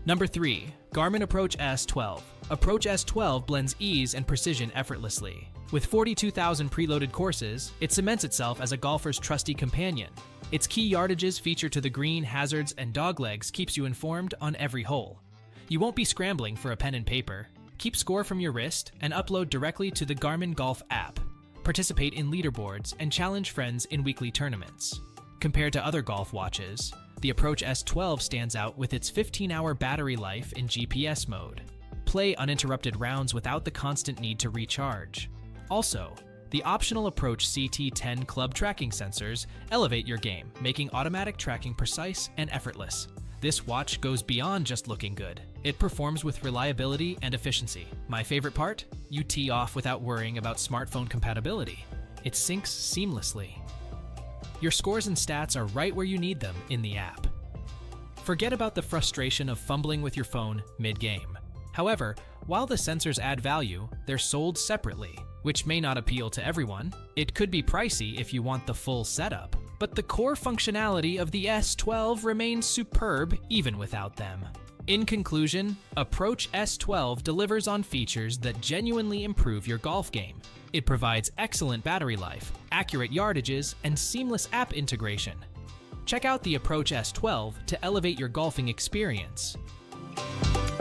Number 3. Garmin Approach S12. Approach S12 blends ease and precision effortlessly. With 42,000 preloaded courses, it cements itself as a golfer's trusty companion. Its key yardages featured to the green, hazards, and doglegs keeps you informed on every hole. You won't be scrambling for a pen and paper. Keep score from your wrist and upload directly to the Garmin Golf app. Participate in leaderboards and challenge friends in weekly tournaments. Compared to other golf watches, the Approach S12 stands out with its 15-hour battery life in GPS mode. Play uninterrupted rounds without the constant need to recharge. Also, the optional Approach CT10 club tracking sensors elevate your game, making automatic tracking precise and effortless. This watch goes beyond just looking good. It performs with reliability and efficiency. My favorite part? You tee off without worrying about smartphone compatibility. It syncs seamlessly. Your scores and stats are right where you need them in the app. Forget about the frustration of fumbling with your phone mid-game. However, while the sensors add value, they're sold separately, which may not appeal to everyone. It could be pricey if you want the full setup, but the core functionality of the S12 remains superb even without them. In conclusion, Approach S12 delivers on features that genuinely improve your golf game. It provides excellent battery life, accurate yardages, and seamless app integration. Check out the Approach S12 to elevate your golfing experience.